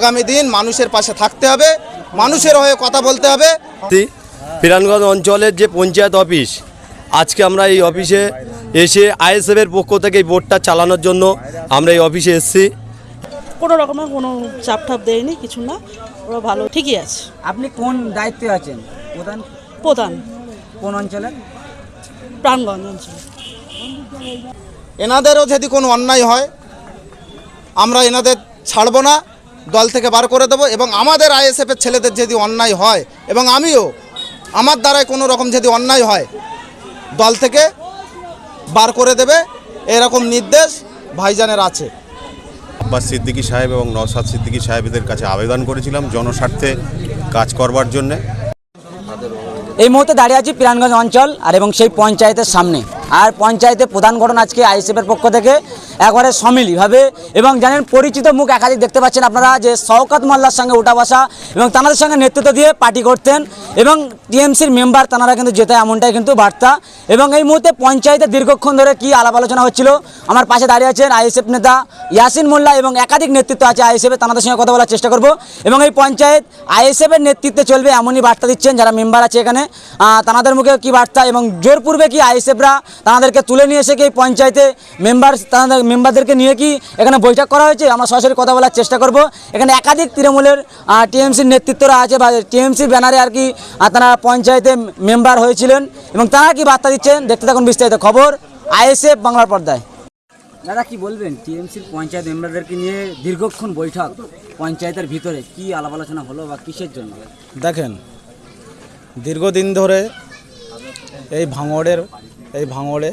আগামী দিন মানুষের পাশে থাকতে হবে, মানুষের হয়ে কথা বলতে হবে। পিরানগঞ্জ অঞ্চলের যে পঞ্চায়েত অফিস, আজকে আমরা এই অফিসে এসে আইএসএফের পক্ষ থেকে এই ভোটটা চালানোর জন্য আমরা এই অফিসে এসেছি। কোনো রকমের কোনো চাপ টাপ দেয়নি, কিছু না, ওরা ভালো ঠিকই আছে। আপনি কোন দায়িত্বে আছেন? প্রধান। কোন অঞ্চলে? প্রাণগঞ্জ অঞ্চল। এনাদেরও যদি কোনো অন্যায় হয় আমরা এনাদের ছাড়বো না, দল থেকে বার করে দেবো। এবং আমাদের আইএসএফের ছেলেদের যদি অন্যায় হয় এবং আমিও আমার দ্বারায় কোনো রকম যদি অন্যায় হয় দল থেকে বার করে দেবে, এরকম নির্দেশ ভাইজানের আছে। আব্বাস সিদ্দিকী সাহেব এবং নওশাদ সিদ্দিকী সাহেবদের কাছে আবেদন করেছিলাম জনস্বার্থে কাজ করবার জন্যে। এই মুহূর্তে দাঁড়িয়ে আছি পিরানগঞ্জ অঞ্চল আর এবং সেই পঞ্চায়েতের সামনে। আর পঞ্চায়েতে প্রধান গঠন আজকে আইএসএফের পক্ষ থেকে একবারে সমিলিভাবে, এবং জানেন পরিচিত মুখ একাধিক দেখতে পাচ্ছেন আপনারা, যে শওকত মোল্লার সঙ্গে উঠা বসা এবং তাদের সঙ্গে নেতৃত্ব দিয়ে পার্টি করতেন এবং টিএমসির মেম্বার তারা কিন্তু যেতে, এমনটাই কিন্তু বার্তা। এবং এই মুহূর্তে পঞ্চায়েতে দীর্ঘক্ষণ ধরে কি আলাপ আলোচনা হচ্ছিল, আমার পাশে দাঁড়িয়ে আছেন আইএসএফ নেতা ইয়াসিন মোল্লা এবং একাধিক নেতৃত্ব আছে আইএসএফের, তাদের সঙ্গে কথা বলার চেষ্টা করব। এবং এই পঞ্চায়েত আইএসএফের নেতৃত্বে চলবে এমনই বার্তা দিচ্ছেন যারা মেম্বার আছে এখানে, তাদের মুখে কি বার্তা এবং জোরপূর্বে কি আইএসএফরা তাদেরকে তুলে নিয়ে এসে কি এই পঞ্চায়েতে মেম্বারদেরকে নিয়ে কি এখানে বৈঠক করা হয়েছে, আমরা সরাসরি কথা বলার চেষ্টা করব। এখানে একাধিক তৃণমূলের টিএমসির নেতৃত্বরা আছে বা টিএমসির ব্যানারে আর কি তারা পঞ্চায়েতে মেম্বার হয়েছিলেন এবং তারা কি বার্তা দিচ্ছেন, দেখতে থাকুন বিস্তারিত খবর আইএসএফ বাংলার পর্দায়। দাদা কি বলবেন, টিএমসির পঞ্চায়েত মেম্বারদেরকে নিয়ে দীর্ঘক্ষণ বৈঠক পঞ্চায়েতের ভিতরে, কি আলাপ আলোচনা হলো বা কিসের জন্য? দেখেন, দীর্ঘদিন ধরে এই ভাঙড়ে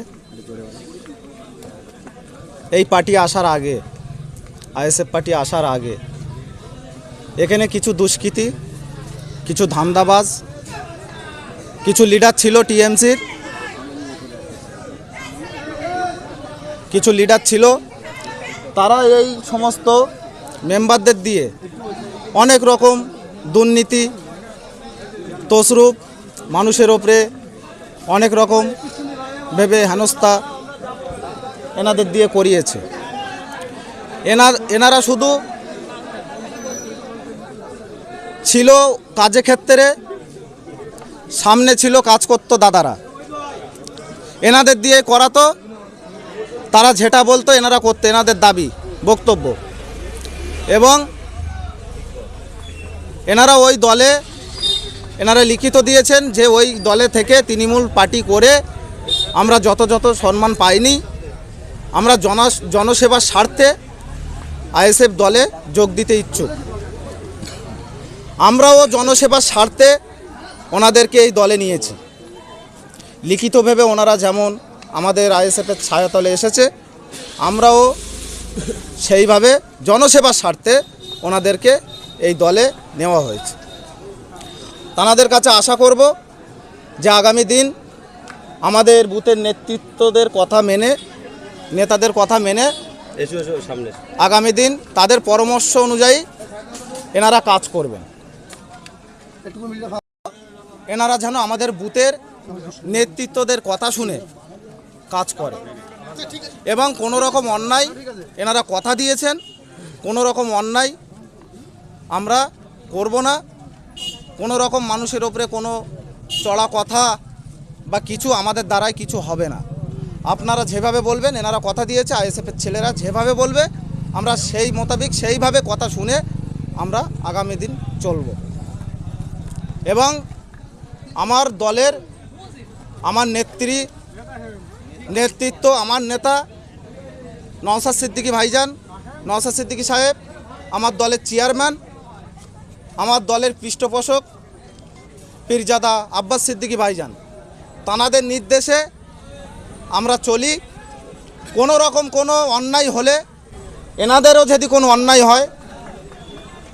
এই পার্টি আসার আগে, আইএসএফ পার্টি আসার আগে এখানে কিছু দুষ্কৃতী, কিছু ধান্দাবাজ, কিছু লিডার ছিল টিএমসির, কিছু লিডার ছিল, তারা এই সমস্ত মেম্বারদের দিয়ে অনেক রকম দুর্নীতি, তসরুপ, মানুষের ওপরে অনেক রকম ভেবে হেনস্থা এনাদের দিয়ে করিয়েছে। এনারা শুধু ছিল কাজে ক্ষেত্রে, সামনে ছিল কাজ করতো দাদারা, এনাদের দিয়ে করাতো, তারা যেটা বলতো এনারা করতো, এনাদের দাবি বক্তব্য। এবং এনারা ওই দলে এনারা লিখিত দিয়েছেন যে ওই দলে থেকে তৃণমূল পার্টি করে আমরা যত সম্মান পাইনি, আমরা জনসেবার স্বার্থে আইএসএফ দলে যোগ দিতে ইচ্ছুক। আমরাও জনসেবার স্বার্থে ওনাদেরকে এই দলে নিয়েছি। লিখিতভাবে ওনারা যেমন আমাদের আইএসএফের ছায়াতলে এসেছে, আমরাও সেইভাবে জনসেবার স্বার্থে ওনাদেরকে এই দলে নেওয়া হয়েছে। তাদের কাছে আশা করব যে আগামী দিন আমাদের বুথের নেতৃত্বদের কথা মেনে, নেতাদের কথা মেনে আগামী দিন তাদের পরামর্শ অনুযায়ী এনারা কাজ করবেন। এনারা যেন আমাদের বুথের নেতৃত্বদের কথা শুনে কাজ করে এবং কোনো রকম অন্যায়, এনারা কথা দিয়েছেন কোনো রকম অন্যায় আমরা করব না, কোনো রকম মানুষের ওপরে কোনো চড়া কথা বা কিছু আমাদের দ্বারাই কিছু হবে না। আপনারা যেভাবে বলবেন, এনারা কথা দিয়েছে, আইএসএফের ছেলেরা যেভাবে বলবে আমরা সেই মোতাবেক সেইভাবে কথা শুনে আমরা আগামী দিন চলব। এবং আমার দলের আমার নেতৃত্ব আমার নেতা নওশাদ সিদ্দিকী ভাইজান, নওশাদ সিদ্দিকী সাহেব আমার দলের চেয়ারম্যান, আমার দলের পৃষ্ঠপোষক পীরজাদা আব্বাস সিদ্দিকী ভাইজান, তানাদের নির্দেশে আমরা চলি। কোনো রকম কোনো অন্যায় হলে, এনাদেরও যদি কোনো অন্যায় হয়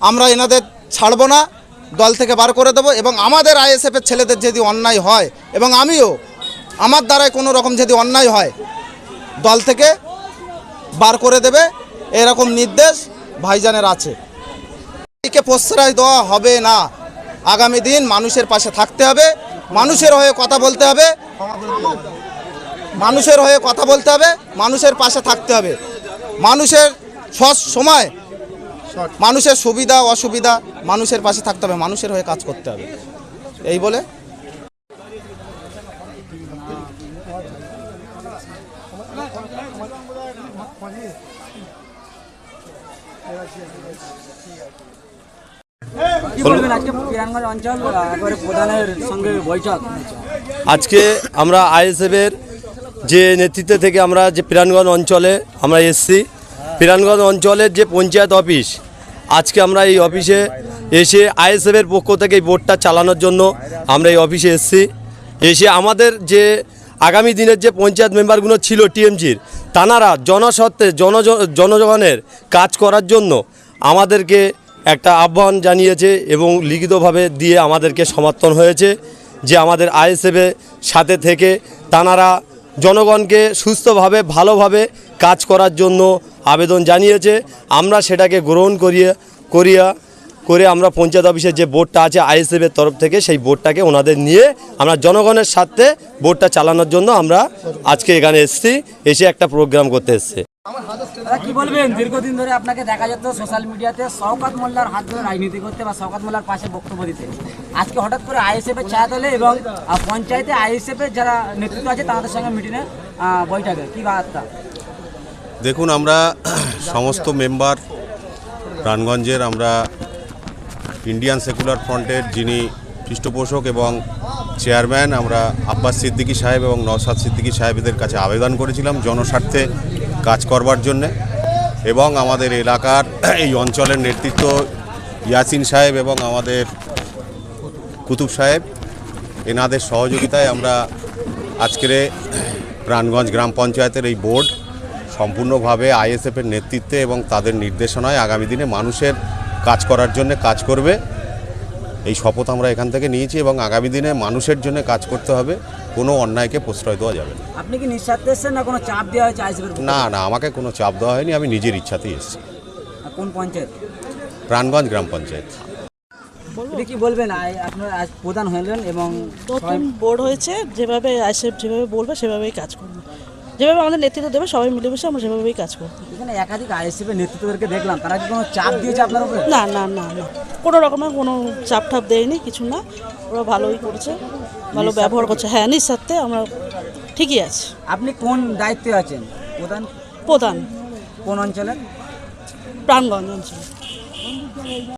আমরা এনাদের ছাড়বো না, দল থেকে বার করে দেবো। এবং আমাদের আইএসএফের ছেলেদের যদি অন্যায় হয় এবং আমিও আমার দ্বারায় কোনো রকম যদি অন্যায় হয় দল থেকে বার করে দেবে, এরকম নির্দেশ ভাইজানের আছে। একে প্রশ্রয় দেওয়া হবে না। আগামী দিন মানুষের পাশে থাকতে হবে, মানুষের হয়ে কথা বলতে হবে, মানুষের হয়ে কথা বলতে হবে, মানুষের পাশে থাকতে হবে। মানুষের সব সময় মানুষের সুবিধা অসুবিধা মানুষের পাশে থাকতে হবে, মানুষের হয়ে কাজ করতে হবে, এই বলে কি বলবেন আজকে পিরানগঞ্জ অঞ্চল একবারে প্রধানের সঙ্গে বৈঠক? আজকে আমরা আইএসএফের যে নেতৃত্ব থেকে আমরা যে পিরানগঞ্জ অঞ্চলে আমরা এসছি, পিরানগঞ্জ অঞ্চলের যে পঞ্চায়েত অফিস, আজকে আমরা এই অফিসে এসে আইএসএফের পক্ষ থেকে এই ভোটটা চালানোর জন্য আমরা এই অফিসে এসছি। এসে আমাদের যে আগামী দিনের যে পঞ্চায়েত মেম্বারগুলো ছিল টিএমজির, তানারা জনস্বার্থে জনগণের কাজ করার জন্য আমাদেরকে একটা আহ্বান জানিয়েছে এবং লিখিতভাবে দিয়ে আমাদেরকে সমর্থন হয়েছে যে আমাদের আইএসএফের সাথে থেকে তানারা জনগণকে সুস্থভাবে ভালোভাবে কাজ করার জন্য আবেদন জানিয়েছে। আমরা সেটাকে গ্রহণ করে আমরা পঞ্চায়েত অফিসের যে বোর্ডটা আছে আইএসএফের তরফ থেকে সেই বোর্ডটাকে ওনাদের নিয়ে আমরা জনগণের সাথে বোর্ডটা চালানোর জন্য আমরা আজকে এখানে এসেছি, এসে একটা প্রোগ্রাম করতে এসেছি। দাদা কি বলবেন, দীর্ঘদিন ধরে আপনাকে দেখা যেত সোশ্যাল মিডিয়াতে শওকত মোল্লার হাত ধরে রাজনীতি করতে বা শওকত মোল্লার পাশে বক্তব্য দিতে, আজকে হঠাৎ করে আইএসএফের ছায়া তোলে এবং পঞ্চায়েতে আইএসএফের যারা নেতৃত্ব আছে তাদের সঙ্গে মিটিংয়ে বৈঠকে কী বার্তা? দেখুন, আমরা সমস্ত মেম্বার প্রাণগঞ্জের আমরা ইন্ডিয়ান সেকুলার ফ্রন্টের যিনি পৃষ্ঠপোষক এবং চেয়ারম্যান আমরা আব্বাস সিদ্দিকী সাহেব এবং নওশাদ সিদ্দিকী সাহেবদের কাছে আবেদন করেছিলাম জনস্বার্থে কাজ করবার জন্যে, এবং আমাদের এলাকার এই অঞ্চলের নেতৃত্ব ইয়াসিন সাহেব এবং আমাদের কুতুব সাহেব, এনাদের সহযোগিতায় আমরা আজকের প্রাণগঞ্জ গ্রাম পঞ্চায়েতের এই বোর্ড সম্পূর্ণভাবে আইএসএফের নেতৃত্বে এবং তাদের নির্দেশনায় আগামী দিনে মানুষের কাজ করার জন্য কাজ করবে, এই শপথ আমরা এখান থেকে নিয়েছি এবং আগামী দিনে মানুষের জন্য কাজ করতে হবে, কোনো অন্যায়কে প্রশ্রয় দেওয়া যাবে না। আপনি কি নিঃস্বার্থে এসেছেন না কোনো চাপ দেওয়া হয়েছে আইএসএফের? না, আমাকে কোনো চাপ দেওয়া হয়নি, আমি নিজের ইচ্ছাতেই এসেছি। কোন পঞ্চায়েত? প্রাণগঞ্জ গ্রাম পঞ্চায়েত। আপনি কি বলবেন, আপনার আজ প্রধান হলেন এবং নতুন বোর্ড হয়েছে, যেভাবে আইএসএফ যেভাবে বলবে সেভাবেই কাজ করবো, যেভাবে আমাদের নেতৃত্ব দেবে সবাই মিলেমিশে আমরা সেভাবেই কাজ করবো। এখানে একাধিক আইএসএফের নেতৃত্বদেরকে দেখলাম, তারা কি কোনো চাপ দিয়েছে আপনার উপরে? না না না না, কোনো রকমের কোনো চাপ টাপ দেয়নি, কিছু না, ওরা ভালোই করেছে, ভালো ব্যবহার করছে। হ্যাঁ, নিঃস্বার্থে আমরা ঠিকই আছি। আপনি কোন দায়িত্বে আছেন? প্রধান। কোন অঞ্চলের? প্রাণগঞ্জ অঞ্চল।